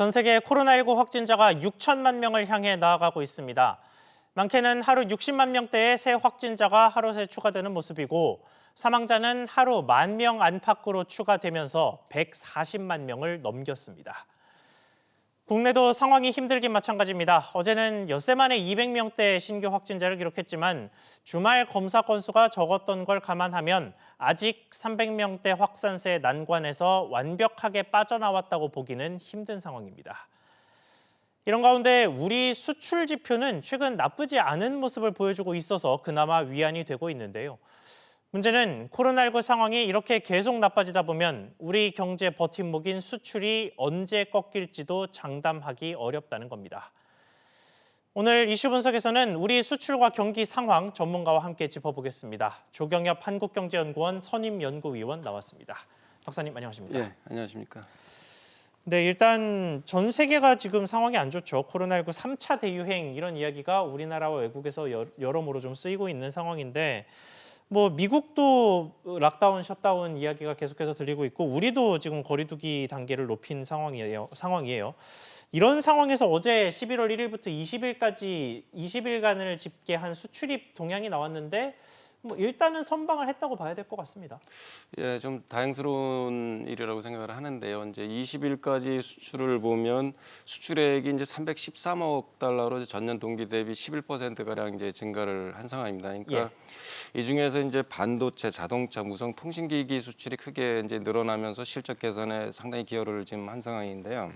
전 세계 코로나19 확진자가 6천만 명을 향해 나아가고 있습니다. 많게는 하루 60만 명대의 새 확진자가 하루 새 추가되는 모습이고 사망자는 하루 1만 명 안팎으로 추가되면서 140만 명을 넘겼습니다. 국내도 상황이 힘들긴 마찬가지입니다. 어제는 엿새 만에 200명대 신규 확진자를 기록했지만 주말 검사 건수가 적었던 걸 감안하면 아직 300명대 확산세 난관에서 완벽하게 빠져나왔다고 보기는 힘든 상황입니다. 이런 가운데 우리 수출 지표는 최근 나쁘지 않은 모습을 보여주고 있어서 그나마 위안이 되고 있는데요. 문제는 코로나19 상황이 이렇게 계속 나빠지다 보면 우리 경제 버팀목인 수출이 언제 꺾일지도 장담하기 어렵다는 겁니다. 오늘 이슈 분석에서는 우리 수출과 경기 상황 전문가와 함께 짚어보겠습니다. 조경엽 한국경제연구원 선임연구위원 나왔습니다. 박사님 안녕하십니까? 예, 안녕하십니까? 네, 일단 전 세계가 지금 상황이 안 좋죠. 코로나19 3차 대유행 이런 이야기가 우리나라와 외국에서 여러모로 좀 쓰이고 있는 상황인데 미국도 락다운, 셧다운 이야기가 계속해서 들리고 있고 우리도 지금 거리두기 단계를 높인 상황이에요. 이런 상황에서 어제 11월 1일부터 20일까지 20일간을 집계한 수출입 동향이 나왔는데 일단은 선방을 했다고 봐야 될 것 같습니다. 예, 좀 다행스러운 일이라고 생각을 하는데요. 이제 20일까지 수출을 보면 수출액이 이제 313억 달러로 전년 동기 대비 11% 가량 이제 증가를 한 상황입니다. 그러니까 이 중에서 이제 반도체, 자동차, 무선 통신기기 수출이 크게 이제 늘어나면서 실적 개선에 상당히 기여를 지금 한 상황인데요.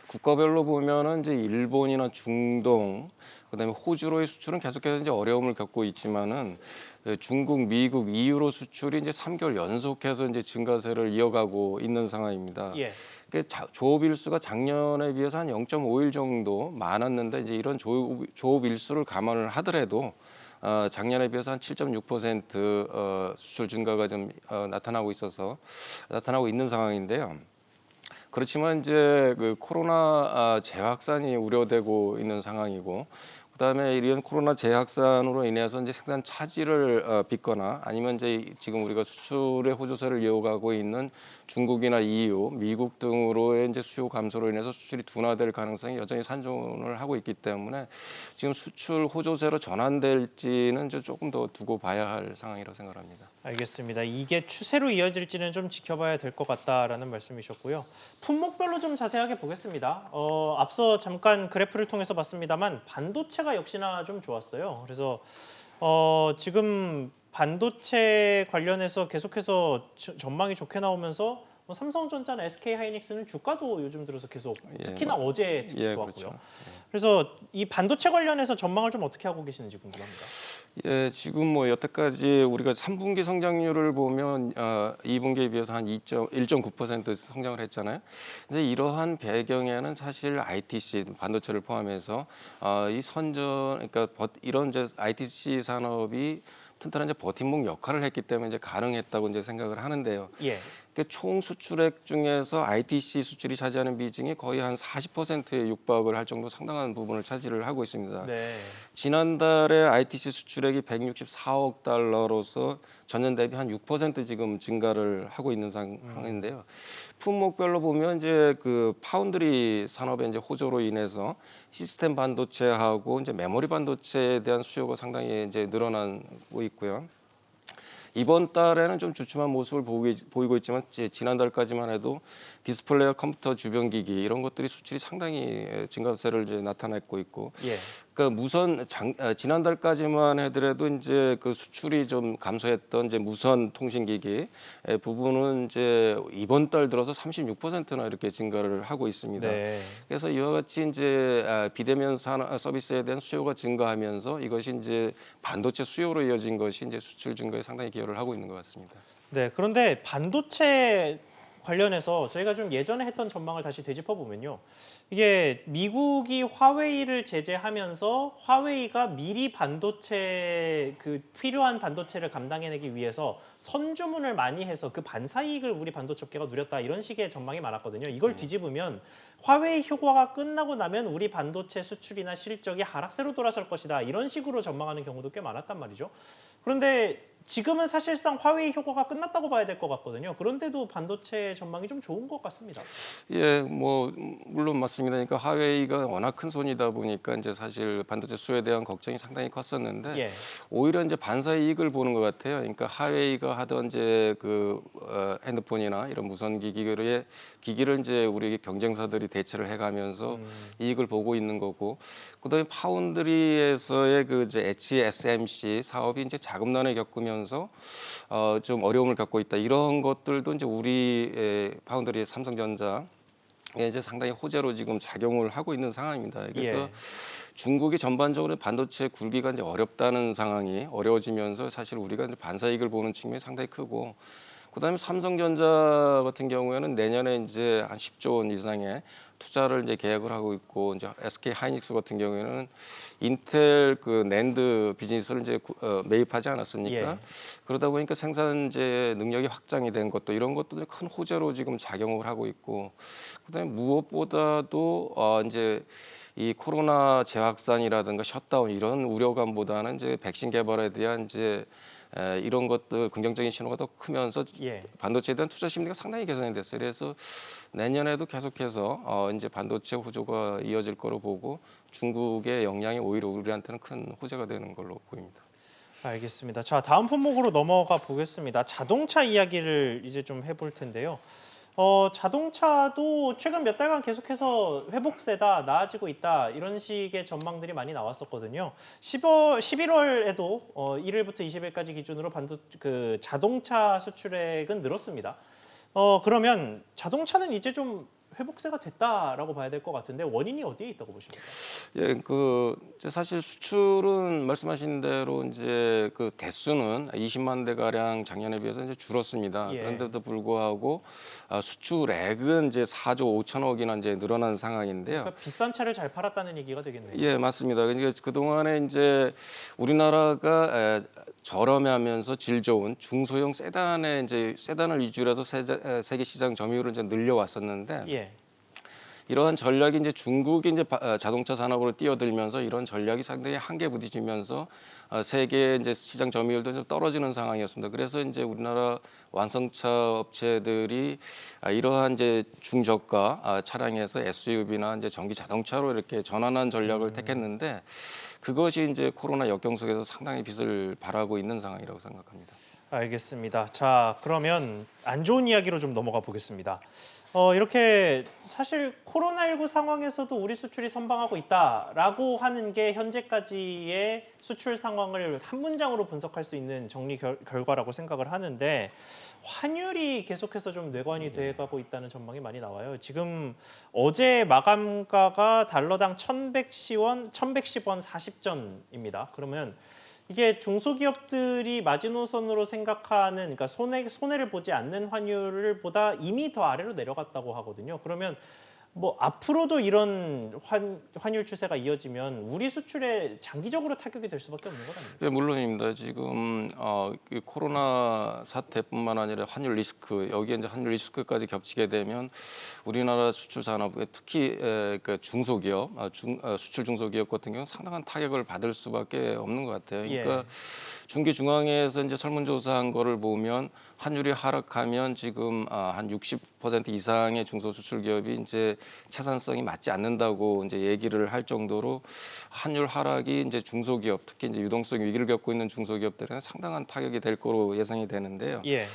국가별로 보면은 이제 일본이나 중동, 그다음에 호주로의 수출은 계속해서 이제 어려움을 겪고 있지만은 중국, 미국, EU로 수출이 이제 3개월 연속해서 이제 증가세를 이어가고 있는 상황입니다. 조업 일수가 작년에 비해서 한 0.5일 정도 많았는데 이제 이런 조업 일수를 감안을 하더라도 작년에 비해서 한 7.6% 수출 증가가 좀 나타나고 있는 상황인데요. 그렇지만 이제 그 코로나 재확산이 우려되고 있는 상황이고, 그다음에 이런 코로나 재확산으로 인해서 이제 생산 차질을 빚거나 아니면 이제 지금 우리가 수출의 호조세를 이어가고 있는 중국이나 EU, 미국 등으로의 이제 수요 감소로 인해서 수출이 둔화될 가능성이 여전히 산존을 하고 있기 때문에 지금 수출 호조세로 전환될지는 이제 조금 더 두고 봐야 할 상황이라고 생각합니다. 알겠습니다. 이게 추세로 이어질지는 좀 지켜봐야 될 것 같다라는 말씀이셨고요. 품목별로 좀 자세하게 보겠습니다. 앞서 잠깐 그래프를 통해서 봤습니다만 반도체가 역시나 좀 좋았어요. 그래서 지금 반도체 관련해서 계속해서 전망이 좋게 나오면서 삼성전자나 SK하이닉스는 주가도 요즘 들어서 계속 특히나 어제 특히 좋았고요. 그렇죠. 그래서 이 반도체 관련해서 전망을 좀 어떻게 하고 계시는지 궁금합니다. 예, 지금 여태까지 우리가 3분기 성장률을 보면 2분기에 비해서 한 1.9% 성장을 했잖아요. 근데 이러한 배경에는 사실 ITC 반도체를 포함해서 그러니까 이런 이제 ITC 산업이 튼튼한 이제 버팀목 역할을 했기 때문에 이제 가능했다고 이제 생각을 하는데요. 총 수출액 중에서 ITC 수출이 차지하는 비중이 거의 한 40%에 육박을 할 정도 상당한 부분을 차지를 하고 있습니다. 지난달에 ITC 수출액이 164억 달러로서 전년 대비 한 6% 지금 증가를 하고 있는 상황인데요. 품목별로 보면 이제 그 파운드리 산업의 이제 호조로 인해서 시스템 반도체하고 이제 메모리 반도체에 대한 수요가 상당히 이제 늘어나고 있고요. 이번 달에는 좀 주춤한 모습을 보이고 있지만 지난달까지만 해도 디스플레이와 컴퓨터 주변 기기 이런 것들이 수출이 상당히 증가세를 이제 나타내고 있고, 그러니까 지난달까지만 하더라도 이제 그 수출이 좀 감소했던 이제 무선 통신기기 부분은 이제 이번 달 들어서 36%나 이렇게 증가를 하고 있습니다. 그래서 이와 같이 이제 비대면 서비스에 대한 수요가 증가하면서 이것이 이제 반도체 수요로 이어진 것이 이제 수출 증가에 상당히 기여를 하고 있는 것 같습니다. 네, 그런데 반도체 관련해서 저희가 좀 예전에 했던 전망을 다시 되짚어 보면요. 이게 미국이 화웨이를 제재하면서 화웨이가 미리 반도체 필요한 반도체를 감당해내기 위해서 선주문을 많이 해서 그 반사이익을 우리 반도체 업계가 누렸다 이런 식의 전망이 많았거든요. 이걸 뒤집으면 화웨이 효과가 끝나고 나면 우리 반도체 수출이나 실적이 하락세로 돌아설 것이다 이런 식으로 전망하는 경우도 꽤 많았단 말이죠. 그런데 지금은 사실상 화웨이 효과가 끝났다고 봐야 될 것 같거든요. 그런데도 반도체 전망이 좀 좋은 것 같습니다. 예, 뭐 물론 맞습니다. 그러니까 화웨이가 워낙 큰 손이다 보니까 이제 사실 반도체 수요에 대한 걱정이 상당히 컸었는데 예. 오히려 이제 반사 이익을 보는 것 같아요. 그러니까 화웨이가 하던 이제 그 핸드폰이나 이런 무선 기기를 이제 우리 경쟁사들이 대체를 해가면서 이익을 보고 있는 거고, 그다음에 파운드리에서의 그 이제 HSMC 사업이 이제 자금난을 겪으면서 좀 어려움을 겪고 있다. 이런 것들도 이제 우리 파운드리의 삼성전자 이제 상당히 호재로 지금 작용을 하고 있는 상황입니다. 그래서 예. 중국이 전반적으로 반도체 굴기가 이제 어렵다는 상황이 어려워지면서 사실 우리가 이제 반사이익을 보는 측면이 상당히 크고, 그다음에 삼성전자 같은 경우에는 내년에 이제 한 10조 원 이상의 투자를 이제 계획을 하고 있고, 이제 SK 하이닉스 같은 경우에는 인텔 그 낸드 비즈니스를 이제 매입하지 않았습니까? 예. 그러다 보니까 생산재 능력이 확장이 된 것도 이런 것도 큰 호재로 지금 작용을 하고 있고, 그다음에 무엇보다도 이제 이 코로나 재확산이라든가 셧다운 이런 우려감보다는 이제 백신 개발에 대한 이제 이런 것들 긍정적인 신호가 더 크면서 예. 반도체에 대한 투자 심리가 상당히 개선이 됐어요. 그래서 내년에도 계속해서 이제 반도체 호조가 이어질 거로 보고, 중국의 영향이 오히려 우리한테는 큰 호재가 되는 걸로 보입니다. 알겠습니다. 자, 다음 품목으로 넘어가 보겠습니다. 자동차 이야기를 이제 좀 해볼 텐데요. 자동차도 최근 몇 달간 계속해서 회복세다, 나아지고 있다 이런 식의 전망들이 많이 나왔었거든요. 11월에도 1일부터 20일까지 기준으로 자동차 수출액은 늘었습니다. 그러면 자동차는 이제 좀 회복세가 됐다라고 봐야 될 것 같은데 원인이 어디에 있다고 보십니까? 예, 그 이제 사실 수출은 말씀하신 대로 이제 그 대수는 20만 대 가량 작년에 비해서 이제 줄었습니다. 예. 그런데도 불구하고 수출액은 이제 4조 5천억이나 이제 늘어난 상황인데요. 그러니까 비싼 차를 잘 팔았다는 얘기가 되겠네요. 예, 맞습니다. 그러니까 그 동안에 이제 우리나라가 저렴하면서 질 좋은 중소형 세단에 이제 세단을 위주로 해서 세계 시장 점유율을 이제 늘려왔었는데, 예. 이러한 전략이 이제 중국이 이제 자동차 산업으로 뛰어들면서 이런 전략이 상당히 한계 부딪히면서 세계 이제 시장 점유율도 좀 떨어지는 상황이었습니다. 그래서 이제 우리나라 완성차 업체들이 이러한 이제 중저가 차량에서 SUV나 이제 전기 자동차로 이렇게 전환한 전략을 택했는데, 그것이 이제 코로나 역경 속에서 상당히 빛을 발하고 있는 상황이라고 생각합니다. 알겠습니다. 자, 그러면 안 좋은 이야기로 좀 넘어가 보겠습니다. 이렇게 사실 코로나19 상황에서도 우리 수출이 선방하고 있다라고 하는 게 현재까지의 수출 상황을 한 문장으로 분석할 수 있는 정리 결과라고 생각을 하는데, 환율이 계속해서 좀 뇌관이 돼가고 있다는 전망이 많이 나와요. 지금 어제 마감가가 달러당 1,110원 40전입니다. 그러면 이게 중소기업들이 마지노선으로 생각하는, 그러니까 손해를 보지 않는 환율보다 이미 더 아래로 내려갔다고 하거든요. 그러면 뭐 앞으로도 이런 환율 추세가 이어지면 우리 수출에 장기적으로 타격이 될 수밖에 없는 것 아닙니까? 예, 물론입니다. 지금 이 코로나 사태뿐만 아니라 환율 리스크, 여기에 이제 환율 리스크까지 겹치게 되면 우리나라 수출 산업에 특히 그 중소기업, 수출 중소기업 같은 경우는 상당한 타격을 받을 수밖에 없는 것 같아요. 그러니까 중기중앙회에서 이제 설문조사한 거를 보면 환율이 하락하면 지금 한 60% 이상의 중소수출 기업이 이제 채산성이 맞지 않는다고 이제 얘기를 할 정도로 환율 하락이 이제 중소기업, 특히 이제 유동성 위기를 겪고 있는 중소기업들에는 상당한 타격이 될 거로 예상이 되는데요. 예.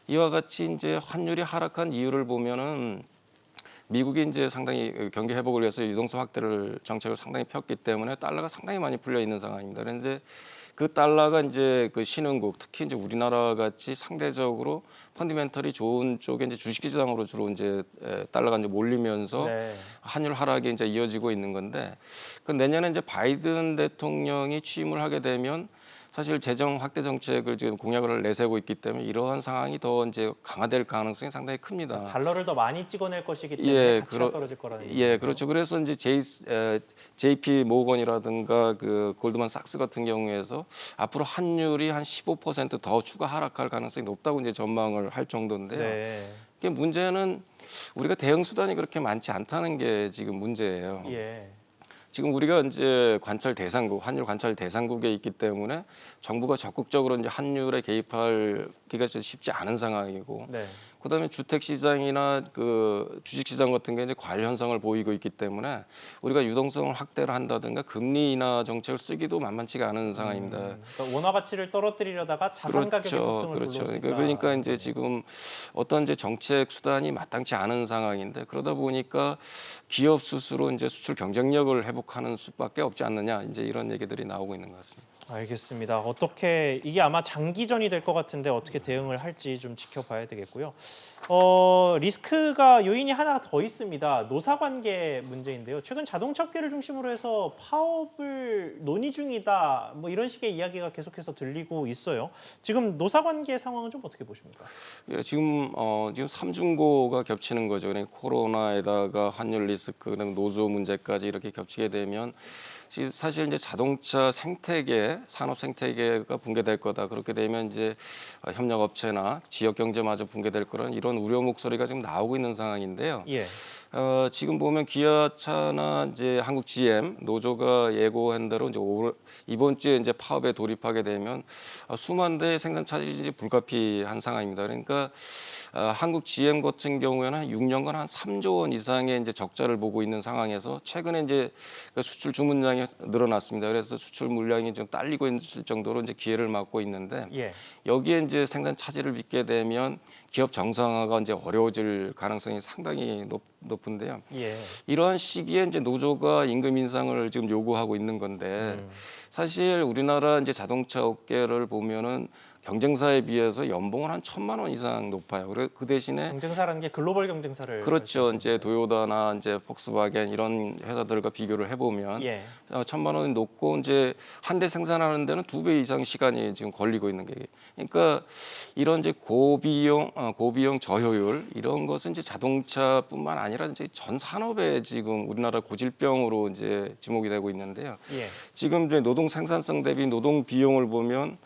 이와 같이 이제 환율이 하락한 이유를 보면은 미국이 이제 상당히 경기 회복을 위해서 유동성 확대를 정책을 상당히 폈기 때문에 달러가 상당히 많이 풀려 있는 상황입니다. 그런데 그 달러가 이제 그 신흥국, 특히 이제 우리나라 같이 상대적으로 펀디멘털이 좋은 쪽에 이제 주식시장으로 주로 이제 달러가 이제 몰리면서 환율 하락이 이제 이어지고 있는 건데, 그 내년에 이제 바이든 대통령이 취임을 하게 되면 사실 재정 확대 정책을 지금 공약을 내세우고 있기 때문에 이러한 상황이 더 이제 강화될 가능성이 상당히 큽니다. 달러를 더 많이 찍어낼 것이기 때문에 가치가 떨어질 거라는 얘기죠. 예, 그렇죠. 그래서 이제 JP 모건이라든가 그 골드만삭스 같은 경우에서 앞으로 환율이 한 15%더 추가 하락할 가능성이 높다고 이제 전망을 할 정도인데요. 네. 이게 문제는 우리가 대응 수단이 그렇게 많지 않다는 게 지금 문제예요. 예. 지금 우리가 이제 관찰 대상국, 환율 관찰 대상국에 있기 때문에 정부가 적극적으로 이제 환율에 개입하기가 쉽지 않은 상황이고, 네. 그다음에 주택 시장이나 그 주식 시장 같은 게 이제 과열 현상을 보이고 있기 때문에 우리가 유동성을 확대를 한다든가 금리 인하 정책을 쓰기도 만만치가 않은 상황입니다. 그러니까 원화 가치를 떨어뜨리려다가 자산 가격의 급등을 불러올 수 있다. 그러니까 이제 지금 어떤 이제 정책 수단이 마땅치 않은 상황인데, 그러다 보니까 기업 스스로 이제 수출 경쟁력을 회복하는 수밖에 없지 않느냐, 이제 이런 얘기들이 나오고 있는 것 같습니다. 알겠습니다. 어떻게 이게 아마 장기전이 될 것 같은데 어떻게 대응을 할지 좀 지켜봐야 되겠고요. 리스크가 요인이 하나 더 있습니다. 노사관계 문제인데요. 최근 자동차 업계를 중심으로 해서 파업을 논의 중이다. 뭐 이런 식의 이야기가 계속해서 들리고 있어요. 지금 노사관계 상황은 좀 어떻게 보십니까? 예, 지금 삼중고가 겹치는 거죠. 그러니까 코로나에다가 환율 리스크, 그다음에 노조 문제까지 이렇게 겹치게 되면 사실 이제 자동차 생태계, 산업 생태계가 붕괴될 거다. 그렇게 되면 이제 협력업체나 지역 경제마저 붕괴될 거라는 이런 우려 목소리가 지금 나오고 있는 상황인데요. 예. 지금 보면 기아차나 이제 한국 GM 노조가 예고한 대로 이제 이번 주에 이제 파업에 돌입하게 되면 수만 대의 생산 차질이 이제 불가피한 상황입니다. 그러니까 한국 GM 같은 경우에는 한 6년간 한 3조 원 이상의 이제 적자를 보고 있는 상황에서 최근에 이제 그 수출 주문량이 늘어났습니다. 그래서 수출 물량이 좀 딸리고 있을 정도로 이제 기회를 맞고 있는데, 예. 여기에 이제 생산 차질을 빚게 되면 기업 정상화가 이제 어려워질 가능성이 상당히 높은데요. 예. 이러한 시기에 이제 노조가 임금 인상을 지금 요구하고 있는 건데, 사실 우리나라 이제 자동차 업계를 보면은 경쟁사에 비해서 연봉은 한 1,000만 원 이상 높아요. 그래 그 대신에 경쟁사라는 게 글로벌 경쟁사를 그렇죠. 말씀하시는 이제 거예요? 도요다나 이제 폭스바겐 이런 회사들과 비교를 해보면 예. 1,000만 원이 높고 이제 한 대 생산하는 데는 2배 이상 시간이 지금 걸리고 있는 게, 그러니까 이런 이제 고비용 저효율 이런 것은 이제 자동차뿐만 아니라 이제 전 산업에 지금 우리나라 고질병으로 이제 지목이 되고 있는데요. 예. 지금 이제 노동 생산성 대비 노동 비용을 보면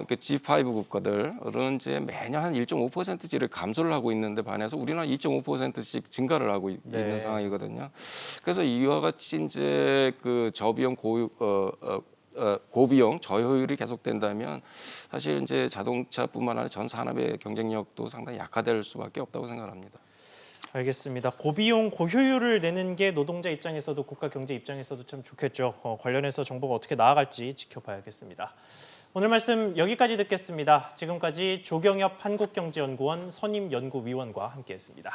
그 G5 국가들은 이제 매년 한 1.5%를 감소를 하고 있는데 반해서 우리나라 2.5%씩 증가를 하고 있는 상황이거든요. 그래서 이와 같이 이제 그 고비용 저효율이 계속된다면 사실 이제 자동차뿐만 아니라 전 산업의 경쟁력도 상당히 약화될 수밖에 없다고 생각합니다. 알겠습니다. 고비용 고효율을 내는 게 노동자 입장에서도 국가 경제 입장에서도 참 좋겠죠. 관련해서 정부가 어떻게 나아갈지 지켜봐야겠습니다. 오늘 말씀 여기까지 듣겠습니다. 지금까지 조경엽 한국경제연구원 선임연구위원과 함께했습니다.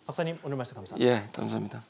박사님 오늘 말씀 감사합니다. 예, 감사합니다.